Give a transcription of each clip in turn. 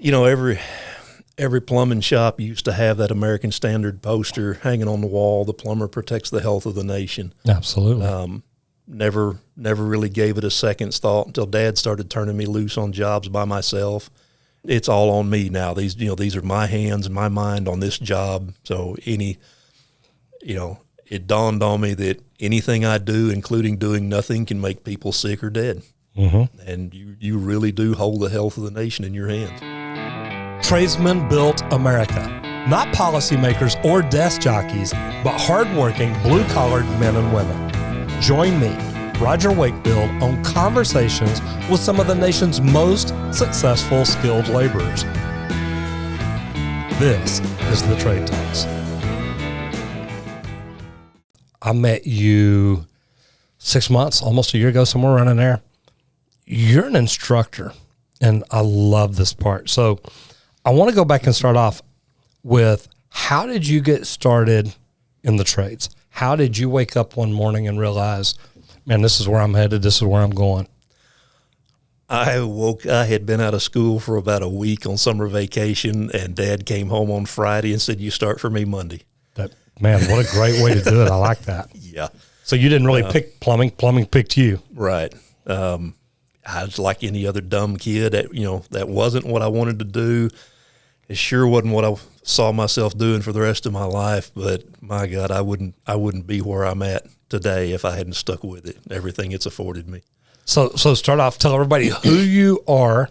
every plumbing shop used to have that American Standard poster hanging on the wall. The plumber protects the health of the nation. Absolutely. Never really gave it a second thought until Dad started turning me loose on jobs by myself. It's all on me now. These are my hands and my mind on this job. So it dawned on me that anything I do, including doing nothing, can make people sick or dead. Mm-hmm. And you really do hold the health of the nation in your hands. Tradesmen built America. Not policymakers or desk jockeys, but hardworking, blue-collared men and women. Join me, Roger Wakefield, on conversations with some of the nation's most successful skilled laborers. This is the Trade Talks. I met you 6 months, almost a year ago, somewhere around in there. You're an instructor, and I love this part. So I want to go back and start off with, how did you get started in the trades? How did you wake up one morning and realize, man, this is where I'm headed, this is where I'm going? I had been out of school for about a week on summer vacation, and Dad came home on Friday and said, "You start for me Monday." Man, what a great way to do it. I like that. Yeah. So you didn't really pick plumbing. Plumbing picked you. Right. I was like any other dumb kid. That wasn't what I wanted to do. It sure wasn't what I saw myself doing for the rest of my life. But my God, I wouldn't be where I'm at today if I hadn't stuck with it. Everything it's afforded me. So start off. Tell everybody who you are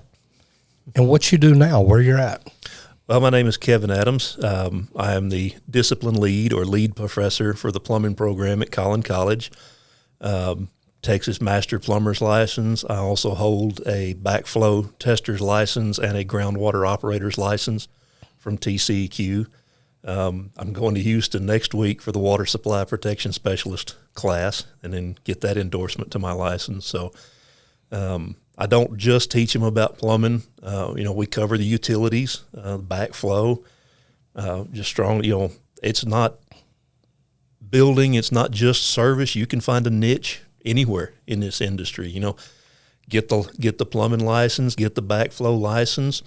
and what you do now. Where you're at. Well, my name is Kevin Adams. I am the discipline lead or lead professor for the plumbing program at Collin College. Texas Master Plumber's license. I also hold a backflow tester's license and a groundwater operator's license from TCEQ. I'm going to Houston next week for the water supply protection specialist class and then get that endorsement to my license. So I don't just teach them about plumbing. We cover the utilities, backflow, just strong. It's not building. It's not just service. You can find a niche anywhere in this industry. Get the plumbing license, get the backflow license,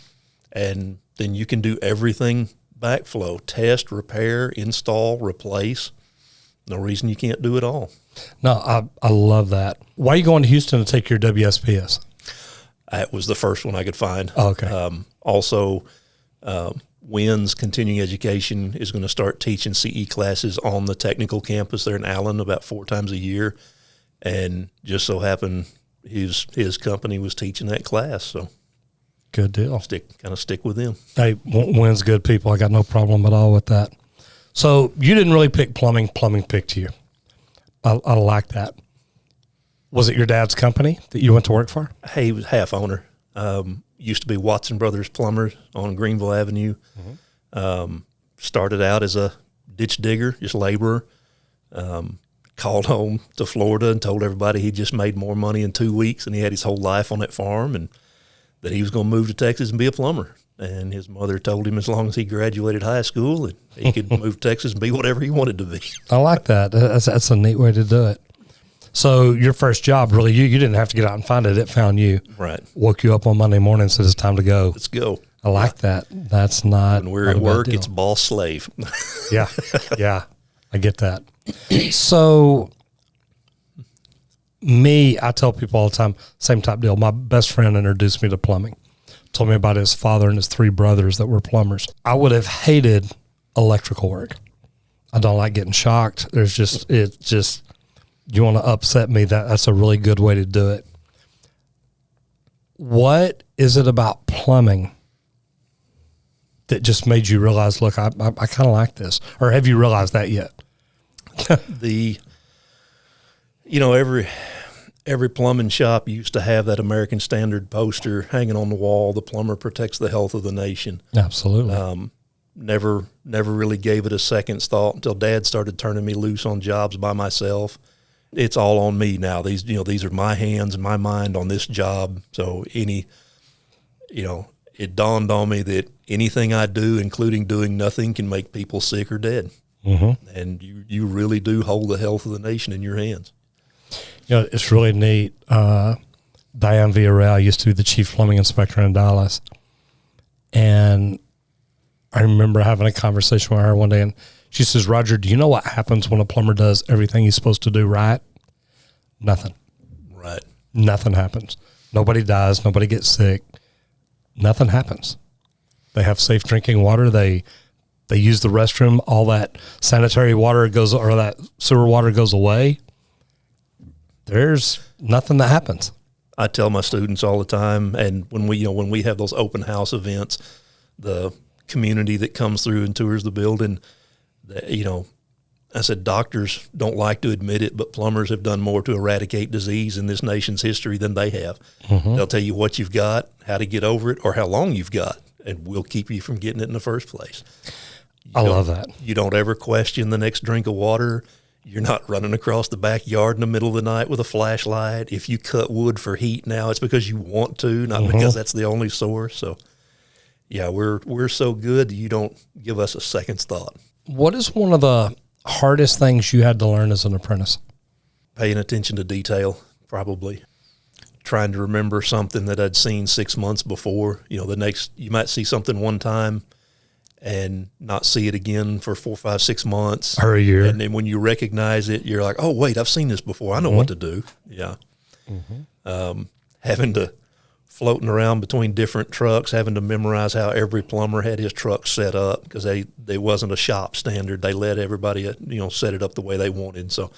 and then you can do everything backflow: test, repair, install, replace. No reason you can't do it all. No, I love that. Why are you going to Houston to take your WSPS? That was the first one I could find. Oh, okay. Also, WINS Continuing Education is going to start teaching CE classes on the technical campus there in Allen about 4 times a year. And just so happened his company was teaching that class. So good deal. Stick with them. Hey, WINS good people. I got no problem at all with that. So you didn't really pick plumbing. Plumbing picked you. I like that. Was it your dad's company that you went to work for? Hey, he was half owner. Used to be Watson Brothers Plumbers on Greenville Avenue. Mm-hmm. Started out as a ditch digger, just laborer. Called home to Florida and told everybody he just made more money in 2 weeks and he had his whole life on that farm, and that he was going to move to Texas and be a plumber. And his mother told him as long as he graduated high school, that he could move to Texas and be whatever he wanted to be. I like that. That's a neat way to do it. So your first job, really, you didn't have to get out and find it. It found you. Right. Woke you up on Monday morning and said, it's time to go. Let's go. I like that. That's not. When we're at work, it's boss slave. Yeah. Yeah. I get that. So I tell people all the time, same type deal. My best friend introduced me to plumbing. Told me about his father and his 3 brothers that were plumbers. I would have hated electrical work. I don't like getting shocked. You want to upset me, that's a really good way to do it. What is it about plumbing that just made you realize, look, I kind of like this? Or have you realized that yet? Every plumbing shop used to have that American Standard poster hanging on the wall. The plumber protects the health of the nation. Absolutely. Never really gave it a second thought until Dad started turning me loose on jobs by myself. It's all on me now. These are my hands and my mind on this job. So it dawned on me that anything I do, including doing nothing, can make people sick or dead. Mm-hmm. And you really do hold the health of the nation in your hands. It's really neat. Diane Villarreal used to be the chief plumbing inspector in Dallas. And I remember having a conversation with her one day, and she says, Roger, do you know what happens when a plumber does everything he's supposed to do right? Nothing. Right. Nothing happens. Nobody dies. Nobody gets sick. Nothing happens. They have safe drinking water. They use the restroom. All that sanitary water goes, or that sewer water goes away. There's nothing that happens. I tell my students all the time, and when we have those open house events, the community that comes through and tours the building, I said, doctors don't like to admit it, but plumbers have done more to eradicate disease in this nation's history than they have. Mm-hmm. They'll tell you what you've got, how to get over it, or how long you've got, and we'll keep you from getting it in the first place. I love that. You don't ever question the next drink of water. You're not running across the backyard in the middle of the night with a flashlight. If you cut wood for heat now, it's because you want to, not mm-hmm. because that's the only source. So, yeah, we're so good that you don't give us a second's thought. What is one of the hardest things you had to learn as an apprentice? Paying attention to detail, probably. Trying to remember something that I'd seen 6 months before. You might see something one time and not see it again for 4, 5, 6 months. Or a year. And then when you recognize it, you're like, oh, wait, I've seen this before. I know mm-hmm. what to do. Yeah. Mm-hmm. Having to floating around between different trucks, having to memorize how every plumber had his truck set up because they wasn't a shop standard. They let everybody, set it up the way they wanted. So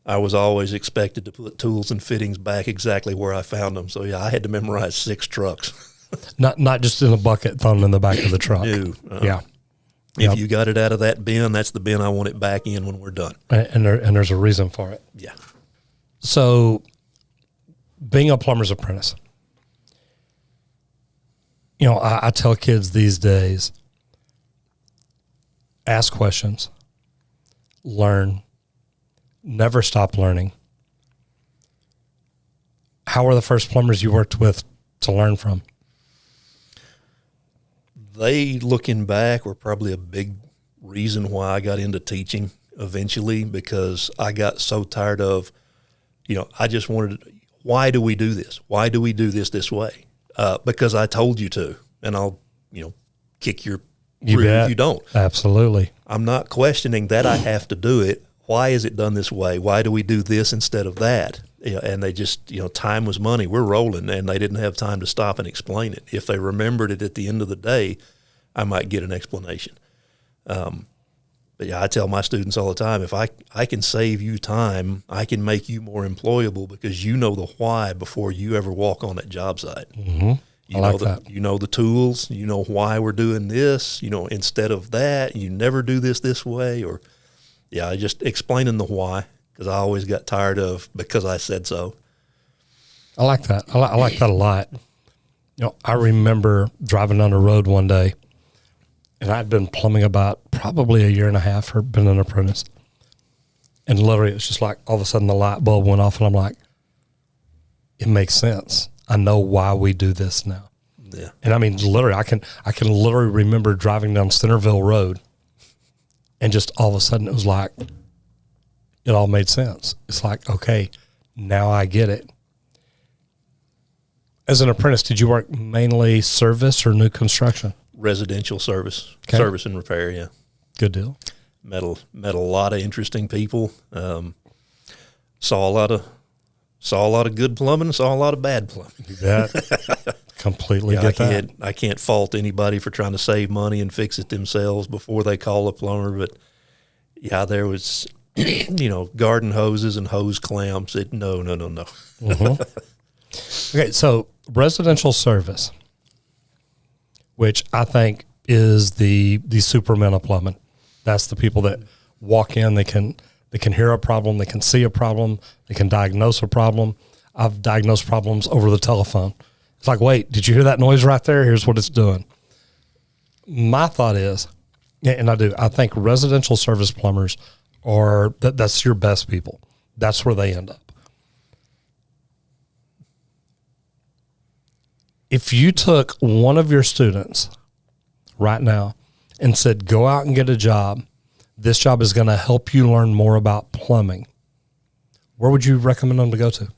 I was always expected to put tools and fittings back exactly where I found them. So, yeah, I had to memorize 6 trucks. Not just in a bucket thrown in the back of the truck. No. Yeah. If you got it out of that bin, that's the bin I want it back in when we're done. And there's a reason for it. Yeah. So being a plumber's apprentice, I tell kids these days, ask questions, learn, never stop learning. How were the first plumbers you worked with to learn from? They, looking back, were probably a big reason why I got into teaching eventually, because I got so tired of, I just wanted to, why do we do this? Why do we do this way? Because I told you to, and I'll, kick your rear if you don't. Absolutely. I'm not questioning that I have to do it. Why is it done this way? Why do we do this instead of that? And they just, time was money. We're rolling, and they didn't have time to stop and explain it. If they remembered it at the end of the day, I might get an explanation. But yeah, I tell my students all the time, if I can save you time, I can make you more employable because you know the why before you ever walk on that job site. Mm-hmm. You know the tools, you know why we're doing this, instead of that, you never do this way, or just explaining the why, because I always got tired of because I said so. I like that. I like that a lot. I remember driving on the road one day, and I'd been plumbing about probably a year and a half, or been an apprentice. And literally, it's just like all of a sudden the light bulb went off, and I'm like, it makes sense. I know why we do this now. Yeah. And I mean, literally, I can literally remember driving down Centerville Road, and just all of a sudden it was like, it all made sense. It's like, okay, now I get it. As an apprentice, did you work mainly service or new construction? Residential service, okay. Service and repair. Yeah. Good deal. Met a lot of interesting people. Saw a lot of good plumbing. Saw a lot of bad plumbing. Yeah, completely get that. I can't fault anybody for trying to save money and fix it themselves before they call a plumber. But yeah, there was, garden hoses and hose clamps. No. Mm-hmm. Okay, so residential service, which I think is the superman of plumbing. That's the people that walk in, they can hear a problem, they can see a problem, they can diagnose a problem. I've diagnosed problems over the telephone. It's like, wait, did you hear that noise right there? Here's what it's doing. My thought is, and I think residential service plumbers that's your best people. That's where they end up. If you took one of your students right now and said, go out and get a job, this job is going to help you learn more about plumbing, where would you recommend them to go to?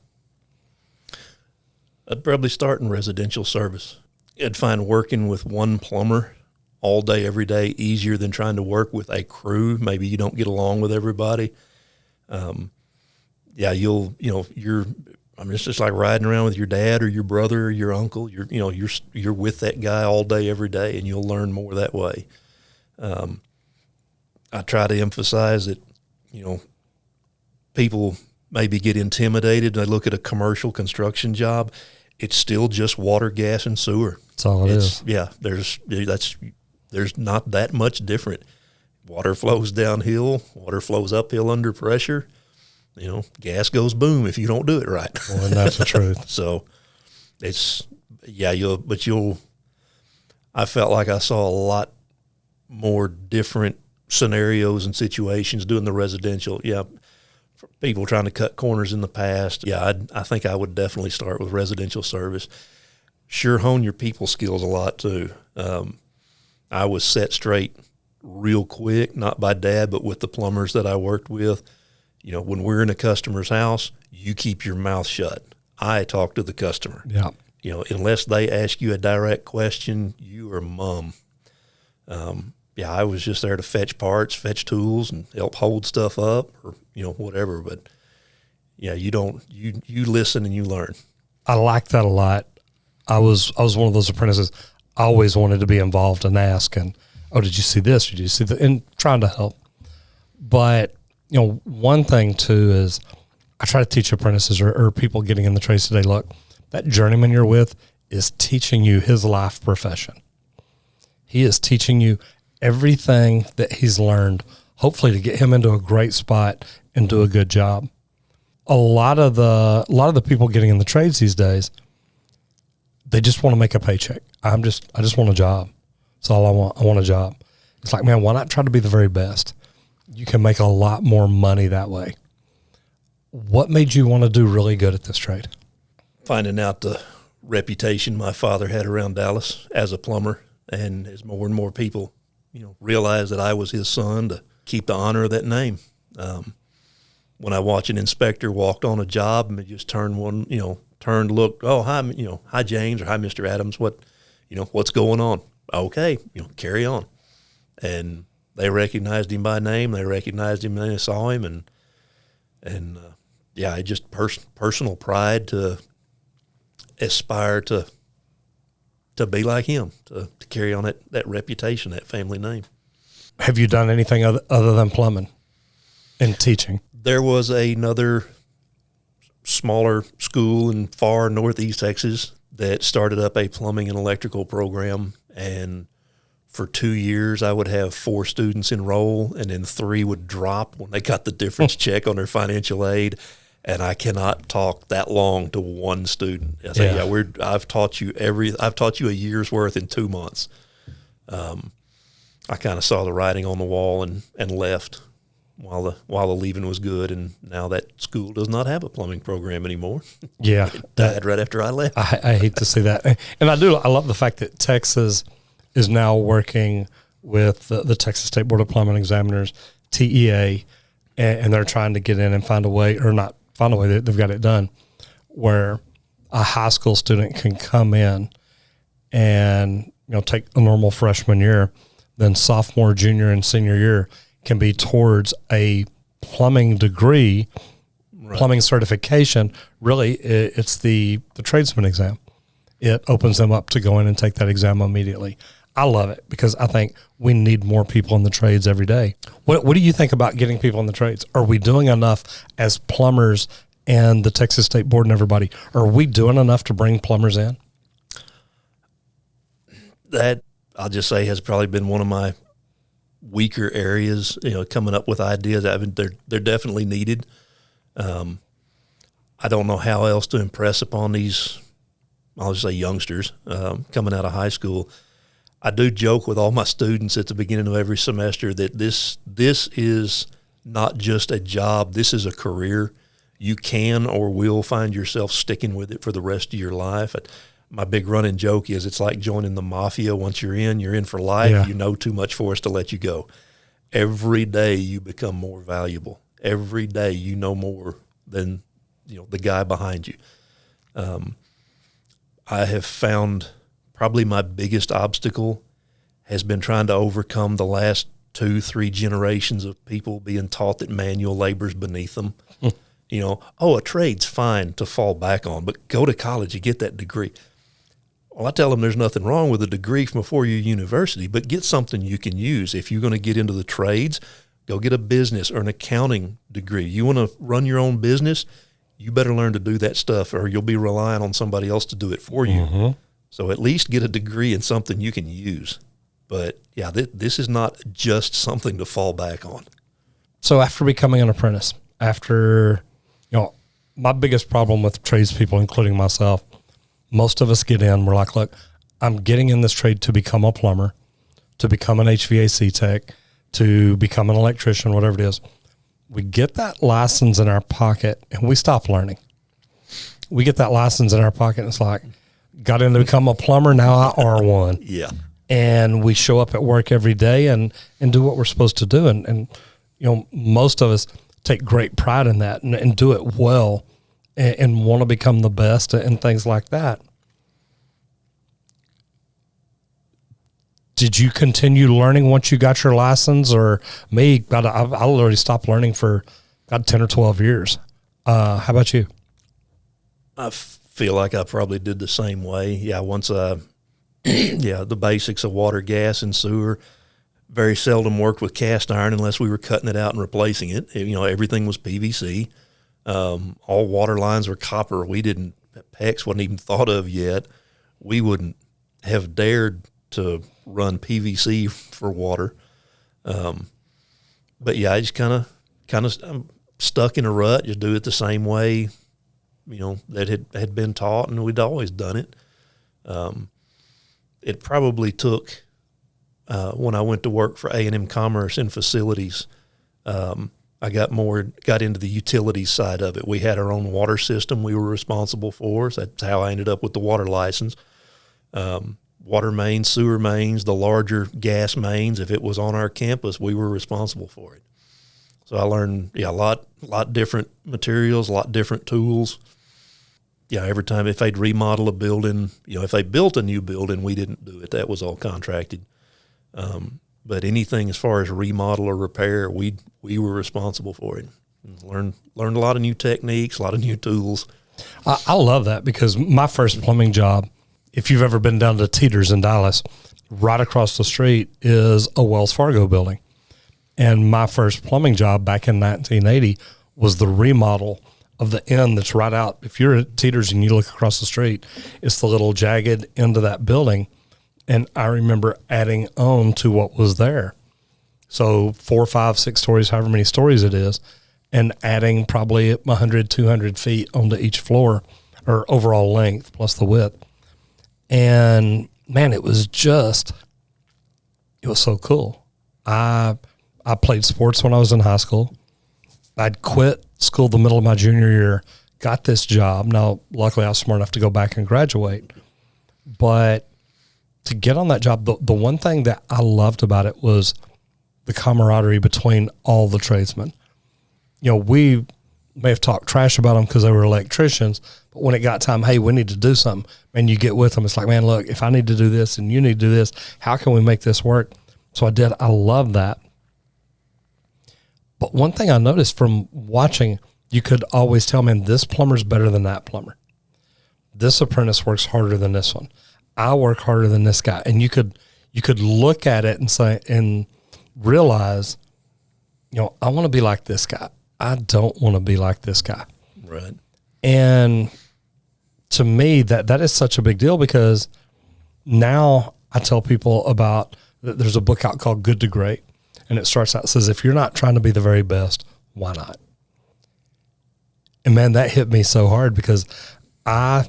I'd probably start in residential service. I'd find working with one plumber all day, every day, easier than trying to work with a crew. Maybe you don't get along with everybody. Yeah, it's just like riding around with your dad or your brother or your uncle. You're with that guy all day, every day, and you'll learn more that way. I try to emphasize that, people maybe get intimidated. They look at a commercial construction job. It's still just water, gas, and sewer. That's all it is. Yeah, there's not that much different. Water flows downhill. Water flows uphill under pressure. Gas goes boom if you don't do it right. Well, and that's the truth. So I felt like I saw a lot more different scenarios and situations doing the residential. Yeah. People trying to cut corners in the past. Yeah, I think I would definitely start with residential service. Sure, hone your people skills a lot too. I was set straight real quick, not by Dad, but with the plumbers that I worked with. When we're in a customer's house, you keep your mouth shut. I talk to the customer. Yeah. Unless they ask you a direct question, you are mum. I was just there to fetch parts, fetch tools, and help hold stuff up, or whatever. But yeah, you listen and you learn. I like that a lot. I was one of those apprentices. I always wanted to be involved and ask, and did you see this? Did you see that? And trying to help. But one thing too is I try to teach apprentices or people getting in the trades today. Look, that journeyman you're with is teaching you his life profession. He is teaching you everything that he's learned, hopefully to get him into a great spot and do a good job. A lot of the people getting in the trades these days, they just want to make a paycheck. I just want a job. That's all I want. I want a job. It's like, man, why not try to be the very best? You can make a lot more money that way. What made you want to do really good at this trade? Finding out the reputation my father had around Dallas as a plumber, and as more and more people realize that I was his son, to keep the honor of that name. When I watch an inspector walked on a job and just turned, looked, oh, hi James, or hi Mr. Adams, what's going on? Okay, carry on. And they recognized him by name. They recognized him when they saw him, and it just personal pride to aspire to be like him, to carry on that reputation, that family name. Have you done anything other than plumbing and teaching? There was another smaller school in far northeast Texas that started up a plumbing and electrical program, and for 2 years I would have 4 students enroll, and then 3 would drop when they got the difference check on their financial aid. And I cannot talk that long to one student. I say, I've taught you a year's worth in 2 months. I kind of saw the writing on the wall and left while the leaving was good. And now that school does not have a plumbing program anymore. Yeah. It died right after I left. I hate to see that. And I love the fact that Texas is now working with the Texas State Board of Plumbing Examiners, TEA, and they're trying to get in and find a way, or not find a way, they've got it done, where a high school student can come in and take a normal freshman year, then sophomore, junior, and senior year can be towards a plumbing degree, right. Plumbing certification. Really, it's the tradesman exam. It opens them up to go in and take that exam immediately. I love it because I think we need more people in the trades every day. What do you think about getting people in the trades? Are we doing enough as plumbers and the Texas State Board and everybody? Are we doing enough to bring plumbers in? That, I'll just say, has probably been one of my weaker areas, coming up with ideas. They're definitely needed. I don't know how else to impress upon these, I'll just say, youngsters coming out of high school. I do joke with all my students at the beginning of every semester that this is not just a job. This is a career. You can or will find yourself sticking with it for the rest of your life. My big running joke is it's like joining the mafia. Once you're in for life. Yeah. You know too much for us to let you go. Every day you become more valuable. Every day you know more than the guy behind you. I have found probably my biggest obstacle has been trying to overcome the last 2-3 generations of people being taught that manual labor is beneath them. You know, a trade's fine to fall back on, but go to college and get that degree. Well, I tell them there's nothing wrong with a degree from a 4-year university, but get something you can use. If you're going to get into the trades, go get a business or an accounting degree. You want to run your own business, you better learn to do that stuff, or you'll be relying on somebody else to do it for you. Mm-hmm. So at least get a degree in something you can use. But yeah, this is not just something to fall back on. So after becoming an apprentice, my biggest problem with tradespeople, including myself, most of us get in, we're like, look, I'm getting in this trade to become a plumber, to become an HVAC tech, to become an electrician, whatever it is. We get that license in our pocket and we stop learning. We get that license in our pocket and it's like, got in to become a plumber, now I are one. Yeah. And we show up at work every day and do what we're supposed to do. And most of us take great pride in that and do it well and want to become the best and things like that. Did you continue learning once you got your license? Or me, I've already stopped learning for about 10 or 12 years. How about you? I feel like I probably did the same way. Yeah, once the basics of water, gas, and sewer. Very seldom worked with cast iron unless we were cutting it out and replacing it. Everything was PVC. All water lines were copper. PEX wasn't even thought of yet. We wouldn't have dared to run PVC for water. But yeah, I just kind of I'm stuck in a rut. Just do it the same way, that had been taught, and we'd always done it. It probably took, when I went to work for A&M Commerce in facilities, I got into the utilities side of it. We had our own water system we were responsible for. So that's how I ended up with the water license. Water mains, sewer mains, the larger gas mains, if it was on our campus, we were responsible for it. So I learned a lot different materials, a lot different tools. Yeah, every time if they'd remodel a building, if they built a new building, we didn't do it. That was all contracted. But anything as far as remodel or repair, we were responsible for it. Learned a lot of new techniques, a lot of new tools. I love that because my first plumbing job, if you've ever been down to Teeter's in Dallas, right across the street is a Wells Fargo building. And my first plumbing job back in 1980 was the remodel of the end that's right out. If you're at Teeter's and you look across the street, it's the little jagged end of that building. And I remember adding on to what was there. So 4, 5, 6 stories, however many stories it is, and adding probably 100, 200 feet onto each floor or overall length plus the width. And man, it was so cool. I played sports when I was in high school. I'd quit school the middle of my junior year, got this job. Now, luckily I was smart enough to go back and graduate, but to get on that job, the one thing that I loved about it was the camaraderie between all the tradesmen. We may have talked trash about them because they were electricians, but when it got time, hey, we need to do something, man, you get with them. It's like, man, look, if I need to do this and you need to do this, how can we make this work? So I did. I love that. But one thing I noticed from watching, you could always tell, man, this plumber's better than that plumber. This apprentice works harder than this one. I work harder than this guy. And you could look at it and say, and realize, I want to be like this guy. I don't want to be like this guy. Right. And to me, that is such a big deal because now I tell people about, there's a book out called Good to Great. And it starts out, says, if you're not trying to be the very best, why not? And man, that hit me so hard because I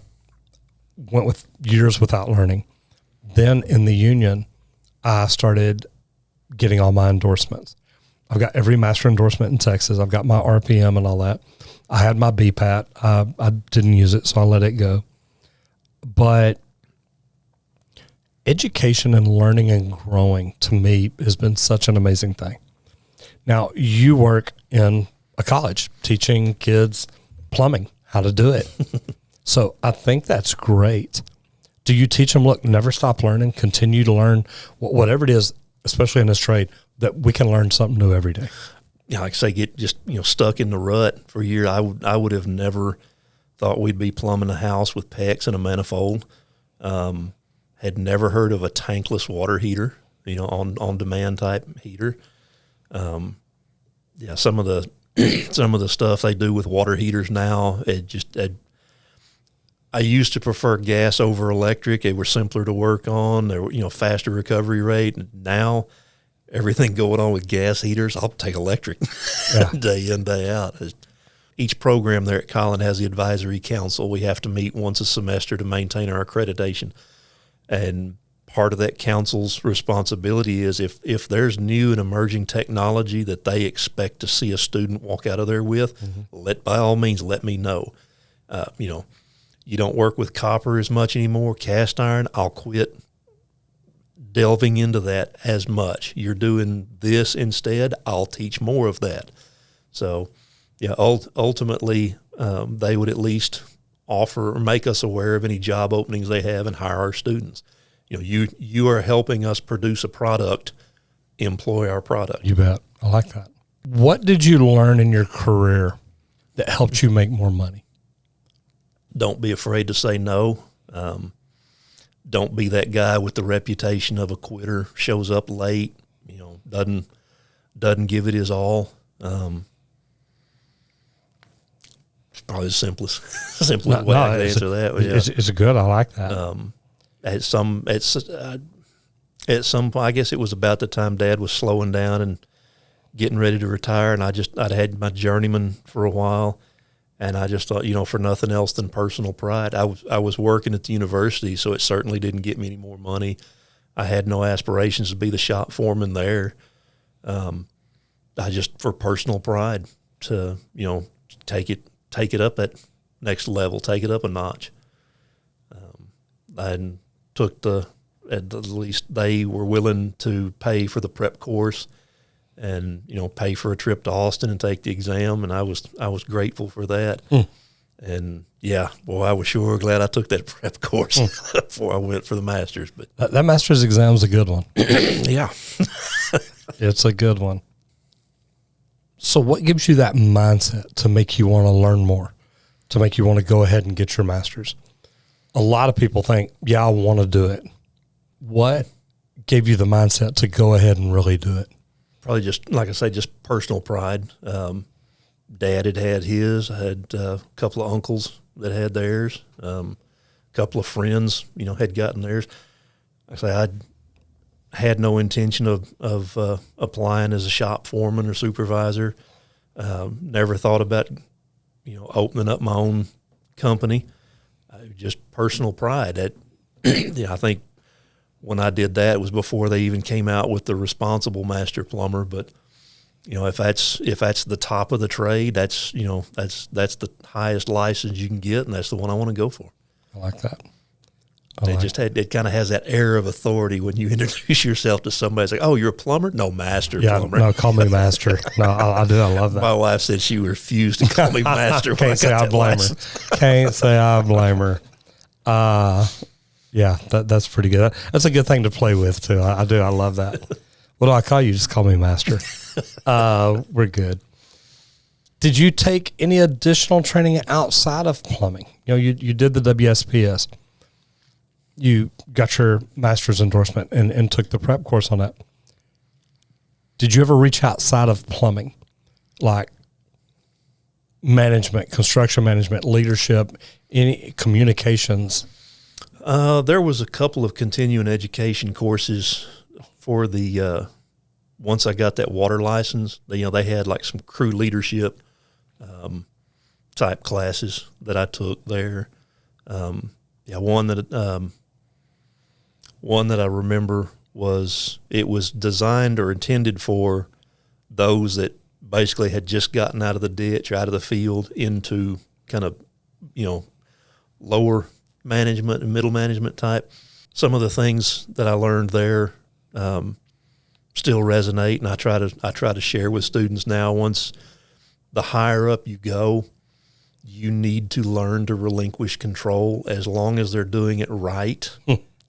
went with years without learning. Then in the union, I started getting all my endorsements. I've got every master endorsement in Texas. I've got my RPM and all that. I had my BPAT. I didn't use it, so I let it go. But education and learning and growing to me has been such an amazing thing. Now, you work in a college teaching kids plumbing, how to do it. So I think that's great. Do you teach them, look, never stop learning, continue to learn, whatever it is, especially in this trade, that we can learn something new every day? Yeah, like I say, get just stuck in the rut for a year. I would have never thought we'd be plumbing a house with PEX and a manifold. Had never heard of a tankless water heater, on demand type heater. Some of the stuff they do with water heaters now, I used to prefer gas over electric. They were simpler to work on. They were, faster recovery rate. Now, everything going on with gas heaters, I'll take electric day in, day out. Each program there at Collin has the advisory council. We have to meet once a semester to maintain our accreditation. And part of that council's responsibility is if there's new and emerging technology that they expect to see a student walk out of there with, by all means, let me know. You don't work with copper as much anymore, cast iron, I'll quit delving into that as much. You're doing this instead, I'll teach more of that. So, ultimately, they would at least offer or make us aware of any job openings they have and hire our students. You are helping us produce a product, employ our product. You bet. I like that. What did you learn in your career that helped you make more money? Don't be afraid to say no. Don't be that guy with the reputation of a quitter, shows up late, doesn't give it his all. It's probably the simplest way I can answer that. It's good. I like that. At some point, I guess it was about the time Dad was slowing down and getting ready to retire, and I'd had my journeyman for a while. And I just thought, for nothing else than personal pride. I was working at the university, so it certainly didn't get me any more money. I had no aspirations to be the shop foreman there. I just, for personal pride, to take it up at next level, take it up a notch. I took at least they were willing to pay for the prep course. And pay for a trip to Austin and take the exam, and I was grateful for that. And I was sure glad I took that prep course before I went for the master's. But that master's exam is a good one. Yeah, it's a good one. So, what gives you that mindset to make you want to learn more, to make you want to go ahead and get your master's? A lot of people think, I want to do it. What gave you the mindset to go ahead and really do it? Probably just, like I say, just personal pride. Dad had his. I had a couple of uncles that had theirs. A couple of friends, had gotten theirs. Like I say, I had no intention of applying as a shop foreman or supervisor. Never thought about, opening up my own company. Just personal pride. I think when I did that, it was before they even came out with the responsible master plumber. But if that's the top of the trade, that's the highest license you can get, and that's the one I want to go for. I like that. It kind of has that air of authority when you introduce yourself to somebody. It's like, oh, you're a plumber? No, master plumber. No, call me master. No, I do. I love that. My wife said she refused to call me master. Can't say I blame her. Can't say I blame her. Yeah, that's pretty good. That's a good thing to play with, too. I do. I love that. What do I call you? Just call me master. We're good. Did you take any additional training outside of plumbing? You did the WSPS. You got your master's endorsement and took the prep course on that. Did you ever reach outside of plumbing, like management, construction management, leadership, any communications? There was a couple of continuing education courses for the once I got that water license. They had like some crew leadership type classes that I took there. One that I remember was designed or intended for those that basically had just gotten out of the ditch or out of the field into kind of lower management and middle management type. Some of the things that I learned there still resonate, and I try to share with students now. Once the higher up you go, you need to learn to relinquish control as long as they're doing it right.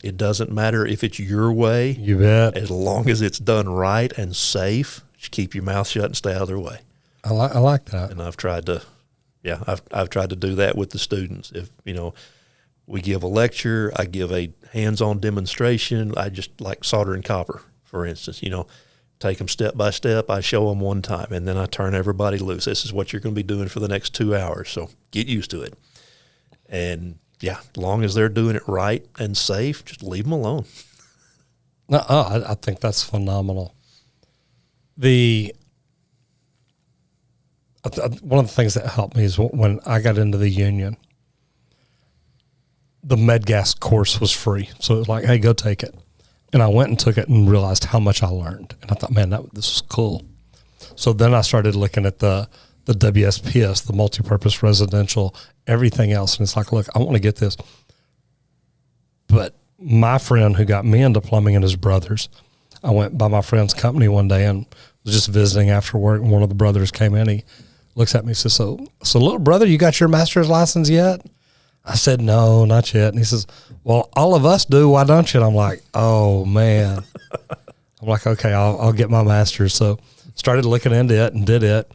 It doesn't matter if it's your way. You bet. As long as it's done right and safe, just keep your mouth shut and stay out of their way. I like that. And I've tried to do that with the students. If, we give a lecture, I give a hands-on demonstration. I just like soldering copper, for instance, take them step by step. I show them one time, and then I turn everybody loose. This is what you're going to be doing for the next 2 hours, so get used to it. And, as long as they're doing it right and safe, just leave them alone. No, I think that's phenomenal. One of the things that helped me is when I got into the union, the MedGas course was free. So it was like, hey, go take it. And I went and took it and realized how much I learned. And I thought, man, this is cool. So then I started looking at the WSPS, the multipurpose residential, everything else. And it's like, look, I want to get this. But my friend who got me into plumbing and his brothers, I went by my friend's company one day and was just visiting after work. And one of the brothers came in. He looks at me and says, so little brother, you got your master's license yet? I said, no, not yet. And he says, well, all of us do. Why don't you? And I'm like, oh, man. I'm like, okay, I'll get my master's. So started looking into it and did it.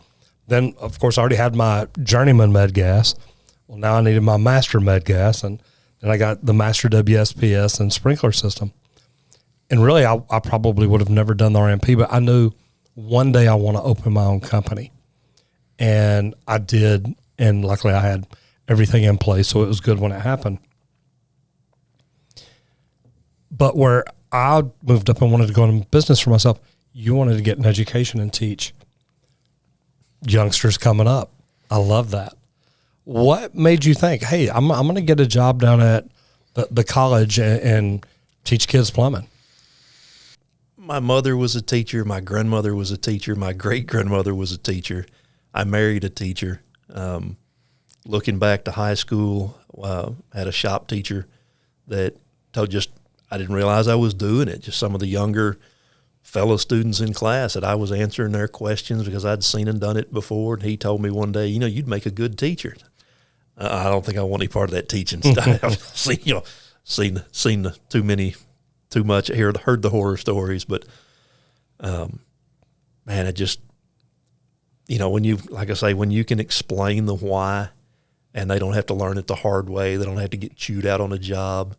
Then, of course, I already had my journeyman MedGas. Well, now I needed my master MedGas. And then I got the master WSPS and sprinkler system. And really, I probably would have never done the RMP, but I knew one day I want to open my own company. And I did. And luckily, I had everything in place, so it was good when it happened. But where I moved up and wanted to go into business for myself, you wanted to get an education and teach youngsters coming up. I love that. What made you think, hey, I'm going to get a job down at the college and teach kids plumbing? My mother was a teacher. My grandmother was a teacher. My great-grandmother was a teacher. I married a teacher. Looking back to high school, had a shop teacher that I didn't realize I was doing it. Just some of the younger fellow students in class that I was answering their questions because I'd seen and done it before. And he told me one day, you'd make a good teacher. I don't think I want any part of that teaching stuff. I've seen too much, heard the horror stories, but man, it just, when you can explain the why, and they don't have to learn it the hard way, they don't have to get chewed out on a job,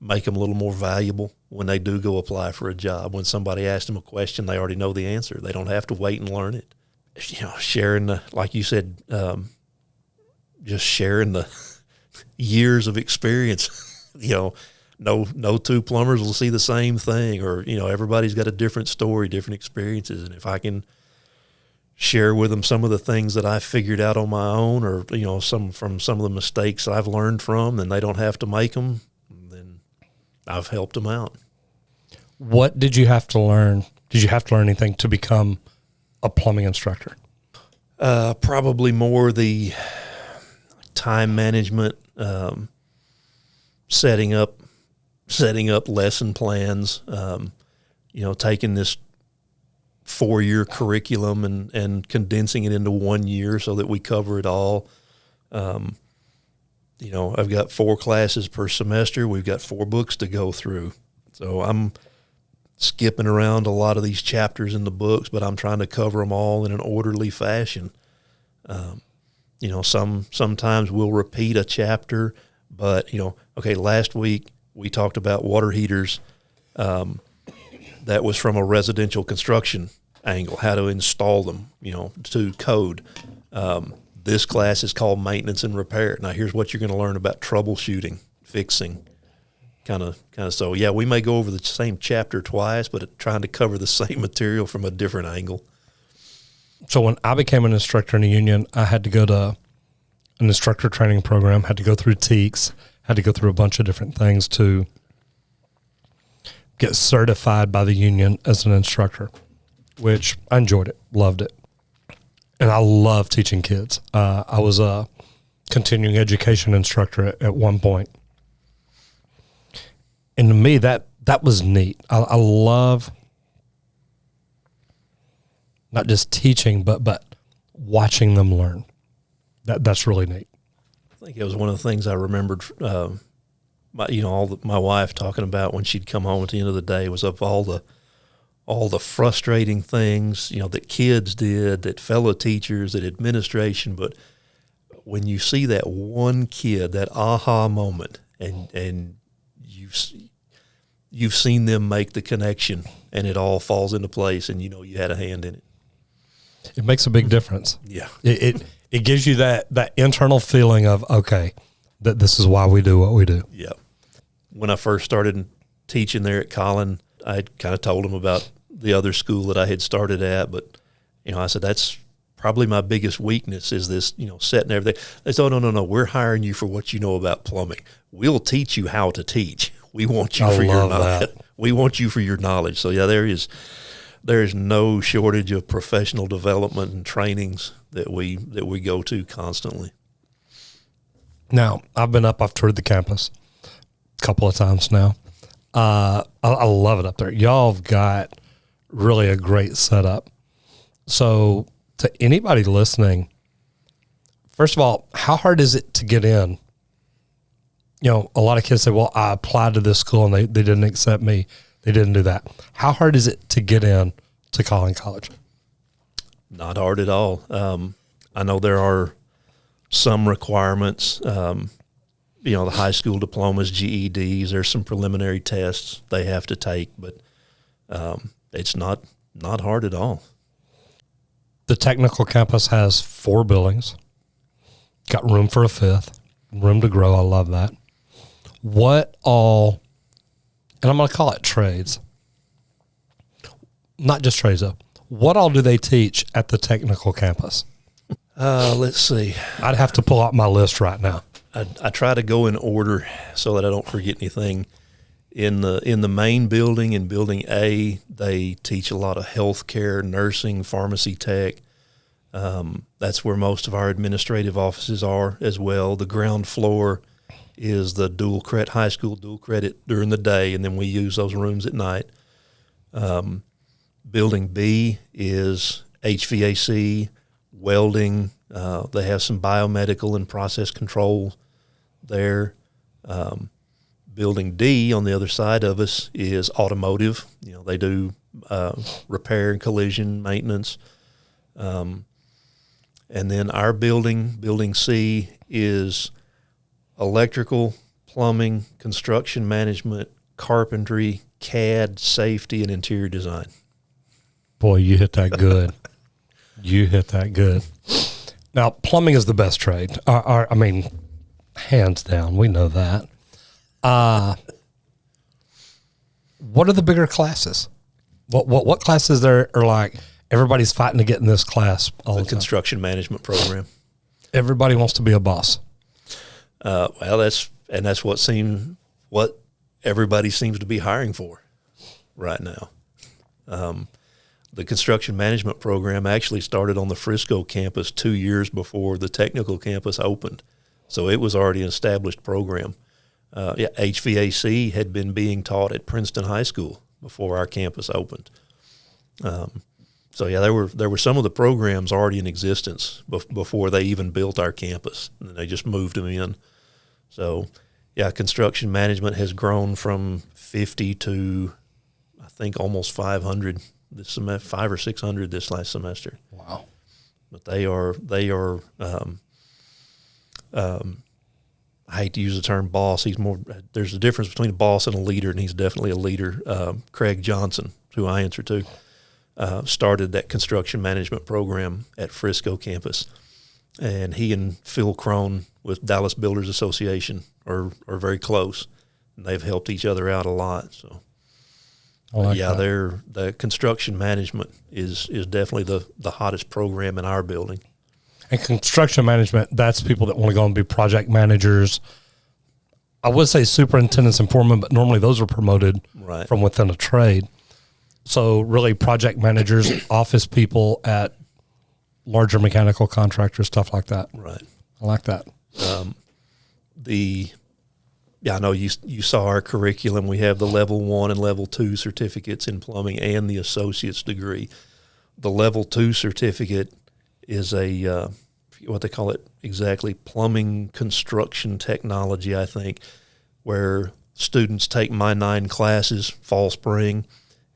make them a little more valuable when they do go apply for a job. When somebody asks them a question, they already know the answer. They don't have to wait and learn it. Sharing like you said, just sharing the years of experience. No two plumbers will see the same thing, or everybody's got a different story, different experiences, and if I can share with them some of the things that I figured out on my own, or some of the mistakes I've learned from, then they don't have to make them, then I've helped them out. What did you have to learn? Did you have to learn anything to become a plumbing instructor? Probably more the time management, setting up lesson plans, taking this 4-year curriculum and condensing it into 1 year so that we cover it all. I've got 4 classes per semester. We've got 4 books to go through. So I'm skipping around a lot of these chapters in the books, but I'm trying to cover them all in an orderly fashion. Sometimes we'll repeat a chapter, but, last week we talked about water heaters. That was from a residential construction angle, how to install them, to code. This class is called maintenance and repair. Now, here's what you're going to learn about troubleshooting, fixing, kind of. So, yeah, we may go over the same chapter twice, but trying to cover the same material from a different angle. So when I became an instructor in a union, I had to go to an instructor training program, had to go through TEACs, had to go through a bunch of different things to get certified by the union as an instructor, which I enjoyed it, loved it. And I love teaching kids. I was a continuing education instructor at one point. And to me, that was neat. I love not just teaching, but watching them learn. That's really neat. I think it was one of the things I remembered. My wife talking about when she'd come home at the end of the day was of all the frustrating things, that kids did, that fellow teachers, that administration. But when you see that one kid, that aha moment, and you've seen them make the connection, and it all falls into place, and you had a hand in it. It makes a big difference. Yeah. It gives you that internal feeling of, okay, that this is why we do what we do. Yeah. When I first started teaching there at Collin, I had kind of told them about the other school that I had started at, but I said that's probably my biggest weakness is this, setting everything. They said, oh, no, we're hiring you for what you know about plumbing. We'll teach you how to teach. We want you for your knowledge. We want you for your knowledge. So yeah, there is no shortage of professional development and trainings that we go to constantly. Now, I've toured the campus a couple of times now. I love it up there. Y'all have got really a great setup. So to anybody listening, first of all, how hard is it to get in? A lot of kids say, well, I applied to this school and they didn't accept me. They didn't do that. How hard is it to get in to Collin College? Not hard at all. I know there are some requirements, the high school diplomas, GEDs, there's some preliminary tests they have to take, but it's not hard at all. The technical campus has 4 buildings, got room for a 5th, room to grow. I love that. What all, and I'm going to call it trades, not just trades though. What all do they teach at the technical campus? Let's see. I'd have to pull out my list right now. I try to go in order so that I don't forget anything. In the main building, in Building A, they teach a lot of healthcare, nursing, pharmacy tech. That's where most of our administrative offices are as well. The ground floor is the high school dual credit during the day, and then we use those rooms at night. Building B is HVAC, welding. They have some biomedical and process control there. Building D on the other side of us is automotive. They do repair and collision maintenance. And then our Building C, is electrical, plumbing, construction management, carpentry, CAD, safety, and interior design. Boy, you hit that good. You hit that good. Now, plumbing is the best trade. Hands down, we know that. What are the bigger classes? What classes there are like everybody's fighting to get in this class all the time? Construction management program. Everybody wants to be a boss. That's what everybody seems to be hiring for right now. The construction management program actually started on the Frisco campus 2 years before the technical campus opened. So it was already an established program. HVAC had been being taught at Princeton High School before our campus opened. There were some of the programs already in existence before they even built our campus, and they just moved them in. So, construction management has grown from 50 to, I think, almost 500 this semester, 500 or 600 this last semester. Wow! But they are. I hate to use the term boss. There's a difference between a boss and a leader, and he's definitely a leader. Craig Johnson, who I answer to, started that construction management program at Frisco campus. And he and Phil Crone with Dallas Builders Association are very close, and they've helped each other out a lot. So, the construction management is definitely the hottest program in our building. And construction management, that's people that want to go and be project managers. I would say superintendents and foremen, but normally those are promoted from within a trade. So really project managers, office people at larger mechanical contractors, stuff like that. Right. I like that. I know you saw our curriculum. We have the level 1 and level 2 certificates in plumbing and the associate's degree. The level 2 certificate is if what they call it exactly, plumbing construction technology, I think, where students take my 9 classes, fall, spring,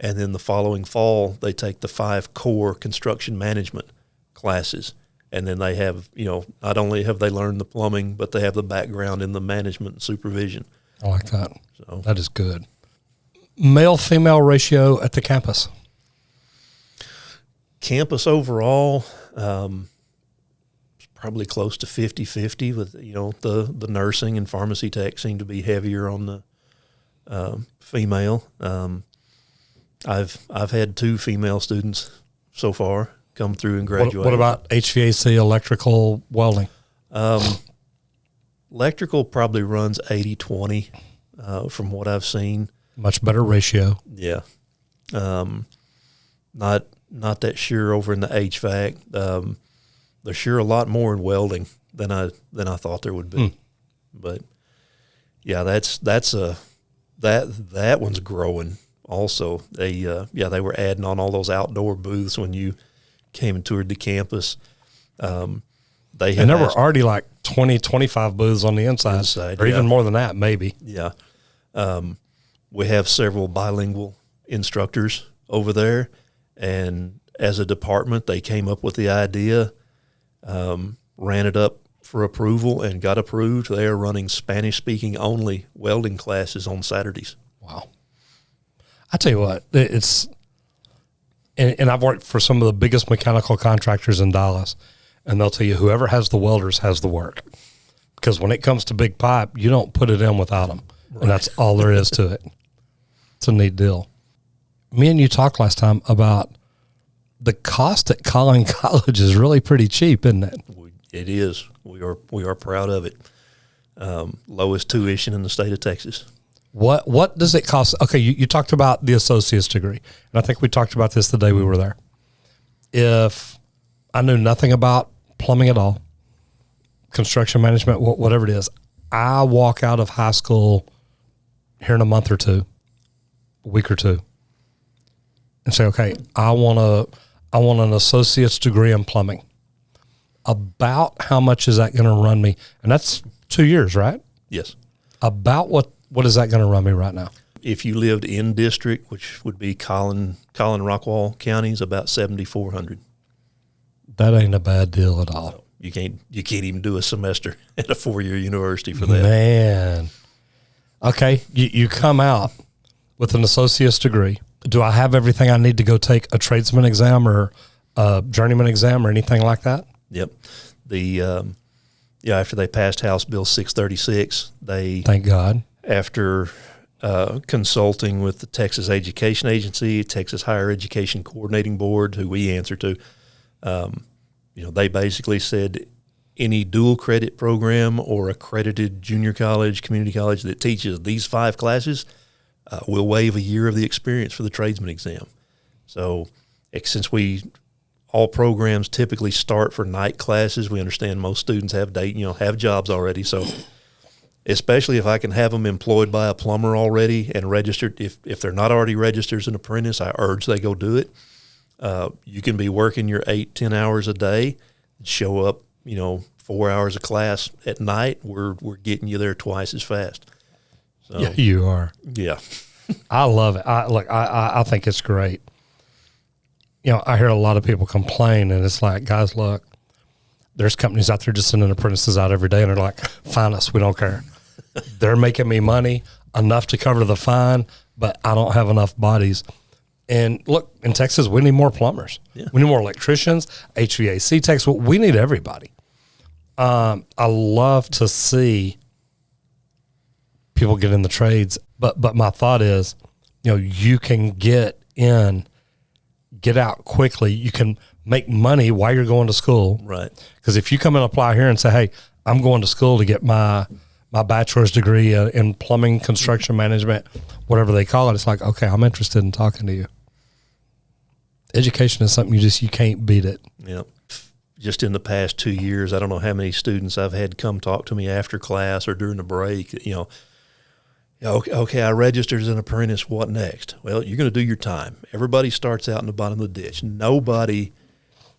and then the following fall, they take the 5 core construction management classes. And then they have, not only have they learned the plumbing, but they have the background in the management and supervision. I like that. So that is good. Male-female ratio at the campus? Campus overall, probably close to 50-50 with, the nursing and pharmacy tech seem to be heavier on the female. I've had 2 female students so far come through and graduate. What about HVAC, electrical, welding? Electrical probably runs 80-20 from what I've seen. Much better ratio. Yeah. Not that sure over in the HVAC. There's sure a lot more in welding than I thought there would be. But yeah, that one's growing also. They were adding on all those outdoor booths when you came and toured the campus. And there were already like 20, 25 booths on the inside or even more than that, maybe. Yeah. We have several bilingual instructors over there, and as a department, they came up with the idea, ran it up for approval, and got approved. They are running Spanish-speaking only welding classes on Saturdays. Wow. I tell you what, and I've worked for some of the biggest mechanical contractors in Dallas, and they'll tell you whoever has the welders has the work. Because when it comes to big pipe, you don't put it in without them. Right. And that's all there is to it. It's a neat deal. Me and you talked last time about the cost at Collin College is really pretty cheap, isn't it? It is. We are proud of it. Lowest tuition in the state of Texas. What does it cost? Okay, you talked about the associate's degree, and I think we talked about this the day we were there. If I knew nothing about plumbing at all, construction management, whatever it is, I walk out of high school here in a month or two, a week or two, and say, okay, I want an associate's degree in plumbing. About how much is that going to run me? And that's 2 years, right? Yes. About what is that going to run me right now? If you lived in district, which would be Collin Rockwall counties, about $7,400. That ain't a bad deal at all. So you can't even do a semester at a 4-year university for that. Man. Okay, you come out with an associate's degree. Do I have everything I need to go take a tradesman exam or a journeyman exam or anything like that? Yep. After they passed House Bill 636, thank God. After consulting with the Texas Education Agency, Texas Higher Education Coordinating Board, who we answer to, they basically said any dual credit program or accredited junior college, community college that teaches these 5 classes will waive a year of the experience for the tradesman exam. So since all programs typically start for night classes, we understand most students have jobs already. So especially if I can have them employed by a plumber already and registered, if they're not already registered as an apprentice, I urge they go do it. You can be working your 8-10 hours a day, show up, 4 hours of class at night. We're getting you there twice as fast. So, yeah, you are. Yeah. I love it. I think it's great. I hear a lot of people complain, and it's like, guys, look, there's companies out there just sending apprentices out every day, and they're like, fine us, we don't care. They're making me money enough to cover the fine, but I don't have enough bodies. And look, in Texas, we need more plumbers. Yeah. We need more electricians, HVAC techs. We need everybody. I love to see people get in the trades, but my thought is, you can get out quickly. You can make money while you're going to school. Right. Because if you come and apply here and say, hey, I'm going to school to get my bachelor's degree in plumbing, construction management, whatever they call it, it's like, okay, I'm interested in talking to you. Education is something you can't beat it. Yeah. Just in the past 2 years, I don't know how many students I've had come talk to me after class or during the break, okay, I registered as an apprentice. What next? Well, you're going to do your time. Everybody starts out in the bottom of the ditch. Nobody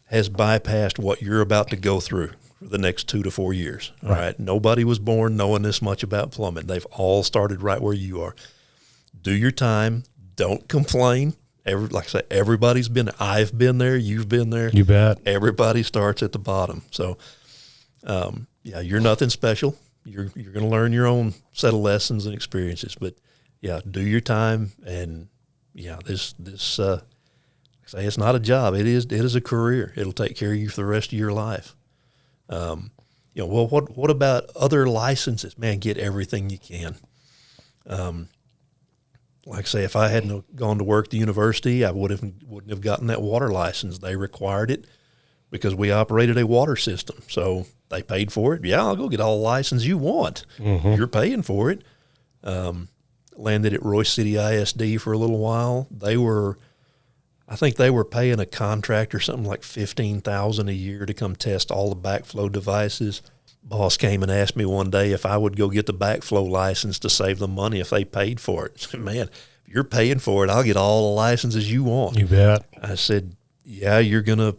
has bypassed what you're about to go through. for the next 2 to 4 years. All Right. right. Nobody was born knowing this much about plumbing. They've all started right where you are. Do your time. Don't complain. Like I say, everybody's been there. I've been there. You've been there. You bet. Everybody starts at the bottom. So, yeah, you're nothing special. You're going to learn your own set of lessons and experiences. But, yeah, do your time. And, yeah, this like I say, it's not a job. It is a career. It'll take care of you for the rest of your life. Well, what about other licenses? Man, get everything you can. Like I say, if I hadn't gone to work at the university, I wouldn't have gotten that water license. They required it because we operated a water system. So they paid for it. Yeah, I'll go get all the license you want. Mm-hmm. You're paying for it. Landed at Royce City ISD for a little while. I think they were paying a contractor something like $15,000 a year to come test all the backflow devices. Boss came and asked me one day if I would go get the backflow license to save them money if they paid for it. Man, if you're paying for it, I'll get all the licenses you want. You bet. I said, yeah, you're gonna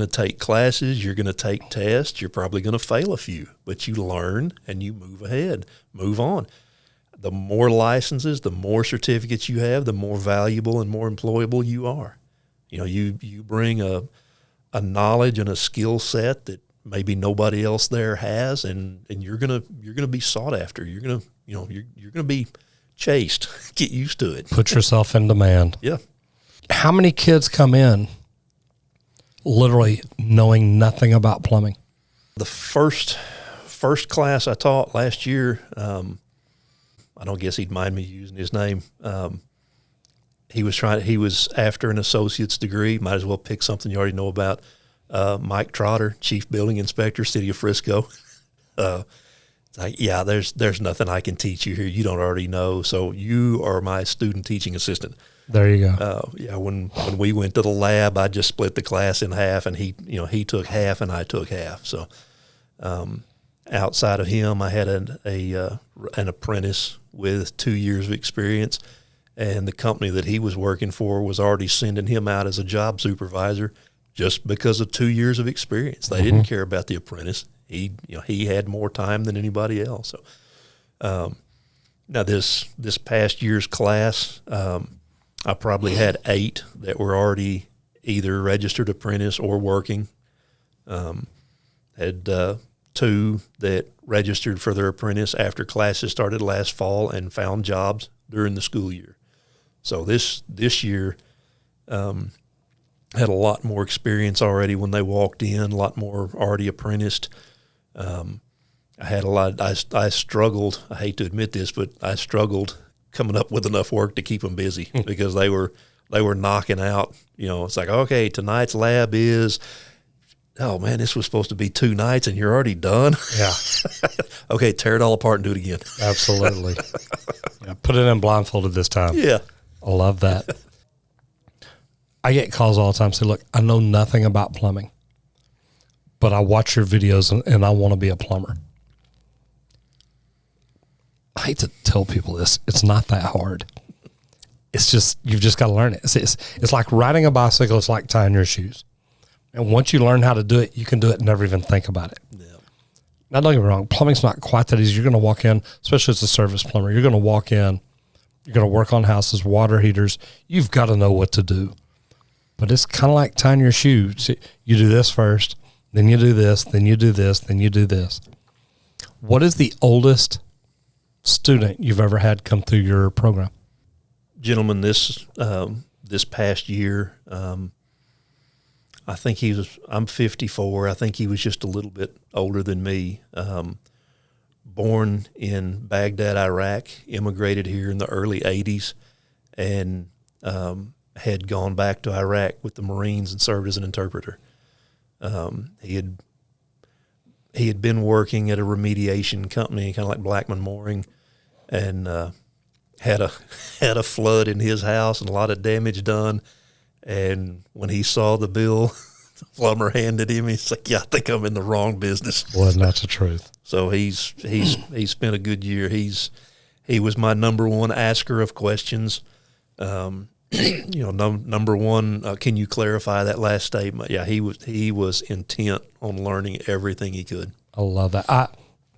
take classes, you're gonna take tests, you're probably gonna fail a few, but you learn and you move ahead, move on. The more licenses, the more certificates you have, the more valuable and more employable you are. You bring a knowledge and a skill set that maybe nobody else there has, and you're gonna be sought after. You're gonna be chased. Get used to it. Put yourself in demand. Yeah. How many kids come in literally knowing nothing about plumbing? The first class I taught last year, I don't guess he'd mind me using his name. He was after an associate's degree. Might as well pick something you already know about. Mike Trotter, Chief Building Inspector, City of Frisco. It's like, yeah, there's nothing I can teach you here you don't already know. So you are my student teaching assistant. There you go. Yeah, when we went to the lab, I just split the class in half, and he took half and I took half. So outside of him, I had an apprentice with 2 years of experience, and the company that he was working for was already sending him out as a job supervisor just because of 2 years of experience. They didn't care about the apprentice. He had more time than anybody else. So now this past year's class, I probably had 8 that were already either registered apprentice or working. Had 2 that registered for their apprentice after classes started last fall and found jobs during the school year. So this year had a lot more experience already when they walked in, a lot more already apprenticed. I had a lot. I struggled. I hate to admit this, but I struggled coming up with enough work to keep them busy because they were knocking out. It's like, okay, tonight's lab is. Oh man, this was supposed to be 2 nights, and you're already done. Yeah. Okay, tear it all apart and do it again. Absolutely. Yeah, put it in blindfolded this time. Yeah. I love that. I get calls all the time say, look, I know nothing about plumbing, but I watch your videos and I want to be a plumber. I hate to tell people this. It's not that hard. It's just, you've just got to learn it. It's like riding a bicycle. It's like tying your shoes. And once you learn how to do it, you can do it and never even think about it. Yeah. Now, don't get me wrong. Plumbing's not quite that easy. You're going to walk in, especially as a service plumber. You're going to walk in. You're going to work on houses, water heaters. You've got to know what to do. But it's kind of like tying your shoes. You do this first, then you do this, then you do this, then you do this. What is the oldest student you've ever had come through your program? Gentleman, this past year, I think I'm 54. I think he was just a little bit older than me. Born in Baghdad, Iraq, immigrated here in the early 80s, and had gone back to Iraq with the Marines and served as an interpreter. He had been working at a remediation company, kind of like Blackman Mooring, and had a flood in his house and a lot of damage done. And when he saw the bill, the plumber handed him, he's like, "Yeah, I think I'm in the wrong business." Well, that's the truth. So he's spent a good year. He was my number one asker of questions. Number one, can you clarify that last statement? Yeah, he was intent on learning everything he could. I love that. I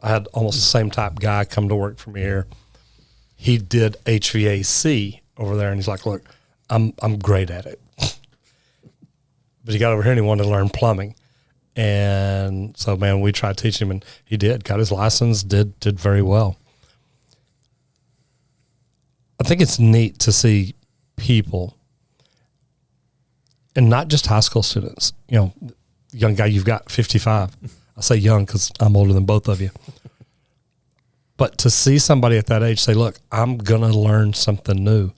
had almost the same type guy come to work for me here. He did HVAC over there, and he's like, "Look, I'm great at it," but he got over here and he wanted to learn plumbing, and so man, we tried teaching him, and he got his license, did very well. I think it's neat to see people, and not just high school students. Young guy, you've got 55. I say young because I'm older than both of you. But to see somebody at that age say, look, I'm going to learn something new.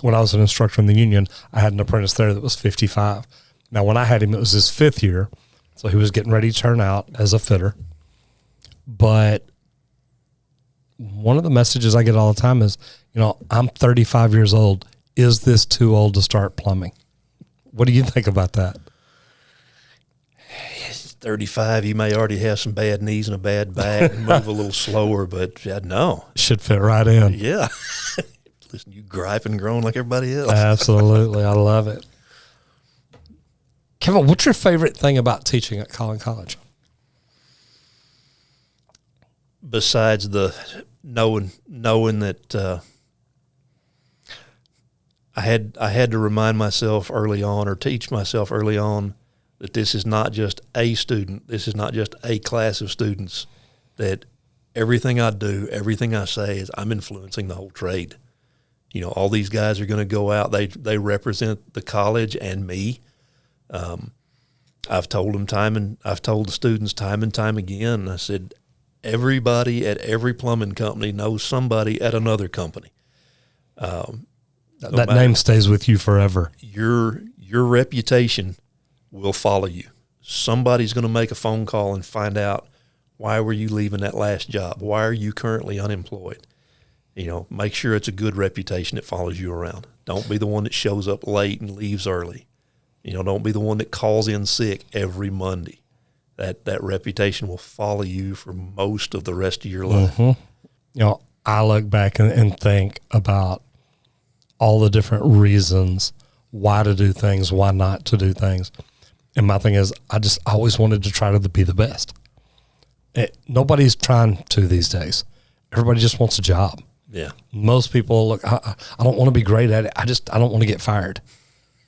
When I was an instructor in the union, I had an apprentice there that was 55. Now, when I had him, it was his 5th year. So he was getting ready to turn out as a fitter. But one of the messages I get all the time is, I'm 35 years old. Is this too old to start plumbing? What do you think about that? 35, you may already have some bad knees and a bad back and move a little slower, but no. Should fit right in. Yeah. Listen, you gripe and groan like everybody else. Absolutely. I love it. Kevin, what's your favorite thing about teaching at Collin College? Besides the knowing that I had to remind myself early on, or teach myself early on, that this is not just a student. This is not just a class of students. That everything I do, everything I say is I'm influencing the whole trade. All these guys are going to go out. They represent the college and me. I've told the students time and time again. I said, everybody at every plumbing company knows somebody at another company. That name stays with you forever. Your reputation will follow you. Somebody's going to make a phone call and find out, why were you leaving that last job? Why are you currently unemployed? Make sure it's a good reputation that follows you around. Don't be the one that shows up late and leaves early. Don't be the one that calls in sick every Monday. That reputation will follow you for most of the rest of your life. Mm-hmm. I look back and think about all the different reasons why to do things, why not to do things. And my thing is, I just always wanted to try to be the best. Nobody's trying to these days. Everybody just wants a job. Yeah. Most people, look, I don't want to be great at it. I don't want to get fired.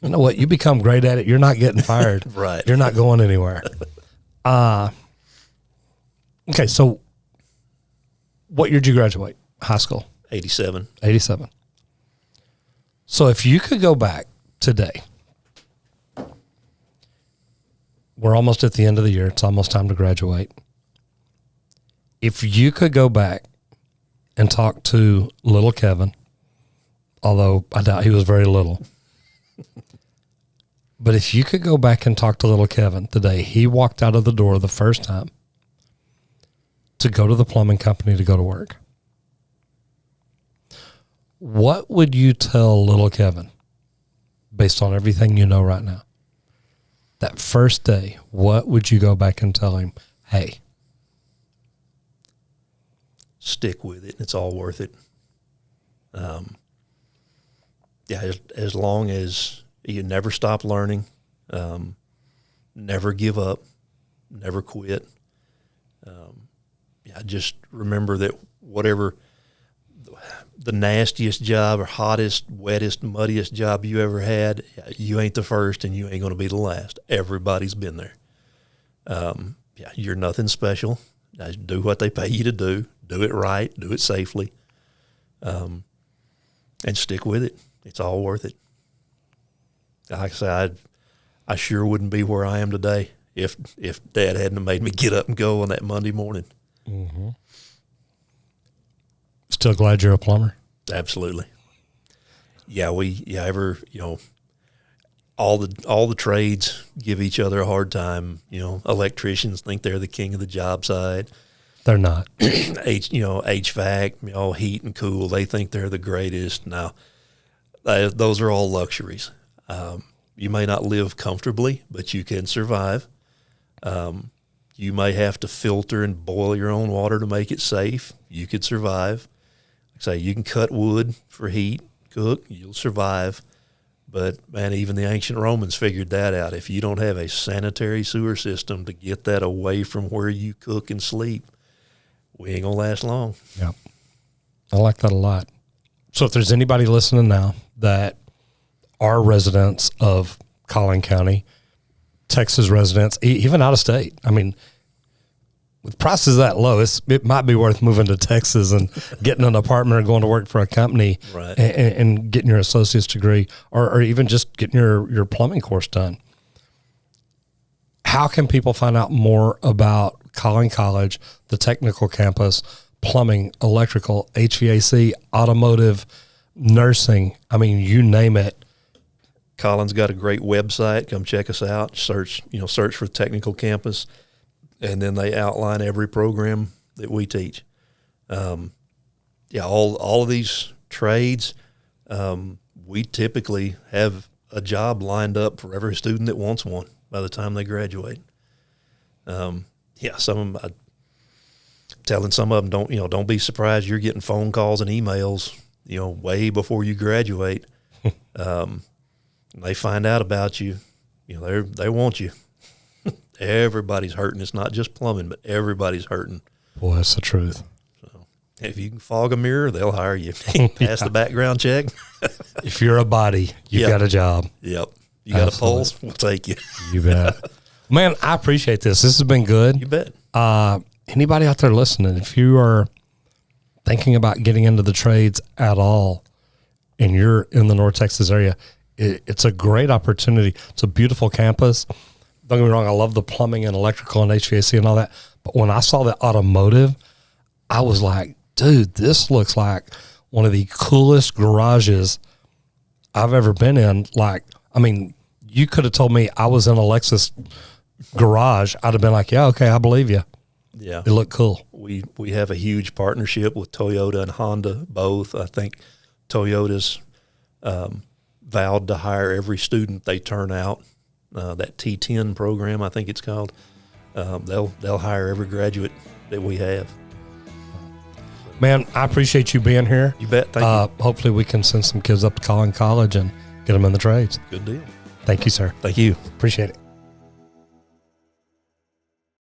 You know what? You become great at it, you're not getting fired. Right. You're not going anywhere. Okay, so what year did you graduate high school? 87. 87. So if you could go back today, we're almost at the end of the year. It's almost time to graduate. If you could go back and talk to little Kevin, although I doubt he was very little, but if you could go back and talk to little Kevin the day he walked out of the door the first time to go to the plumbing company to go to work, what would you tell little Kevin based on everything you know right now? That first day, what would you go back and tell him? Hey, stick with it. It's all worth it. As long as you never stop learning, never give up, never quit. Just remember that whatever the nastiest job or hottest, wettest, muddiest job you ever had, you ain't the first and you ain't going to be the last. Everybody's been there. You're nothing special. Just do what they pay you to do. Do it right. Do it safely. And stick with it. It's all worth it. Like I said, I sure wouldn't be where I am today if Dad hadn't made me get up and go on that Monday morning. Mm-hmm. Still glad you're a plumber? Absolutely. All the trades give each other a hard time. Electricians think they're the king of the job site. They're not. HVAC, heat and cool, they think they're the greatest. Now, those are all luxuries. You may not live comfortably, but you can survive. You may have to filter and boil your own water to make it safe. You could survive. Like I say, you can cut wood for heat, cook, you'll survive. But, man, even the ancient Romans figured that out. If you don't have a sanitary sewer system to get that away from where you cook and sleep, we ain't going to last long. Yep. I like that a lot. So if there's anybody listening now that are residents of Collin County, Texas residents, even out of state, I mean, with prices that low, it might be worth moving to Texas and getting an apartment or going to work for a company, right, and getting your associate's degree, or even just getting your plumbing course done. How can people find out more about Collin College, the technical campus, plumbing, electrical, HVAC, automotive, nursing? I mean, you name it. Collin's got a great website. Come check us out. Search for technical campus. And then they outline every program that we teach. All of these trades, we typically have a job lined up for every student that wants one by the time they graduate. Some of them, telling some of them, don't be surprised you're getting phone calls and emails, way before you graduate. They find out about you, they want you. Everybody's hurting. It's not just plumbing, but everybody's hurting. Boy, that's the truth. So if you can fog a mirror, they'll hire you. Pass the background check. If you're a body, you've got a job. Yep. You got a pulse, we'll take you. You bet. Man, I appreciate this. This has been good. You bet. Anybody out there listening, if you are thinking about getting into the trades at all and you're in the North Texas area, it's a great opportunity. It's a beautiful campus. Don't get me wrong, I love the plumbing and electrical and HVAC and all that. But when I saw the automotive, I was like, dude, this looks like one of the coolest garages I've ever been in. Like, I mean, you could have told me I was in a Lexus garage. I'd have been like, yeah, okay, I believe you. Yeah. It looked cool. We have a huge partnership with Toyota and Honda both. I think Toyota's vowed to hire every student they turn out. That T10 program, I think it's called. They'll hire every graduate that we have. Man, I appreciate you being here. You bet. Thank you. Hopefully we can send some kids up to Collin College and get them in the trades. Good deal. Thank you, sir. Thank you. Appreciate it.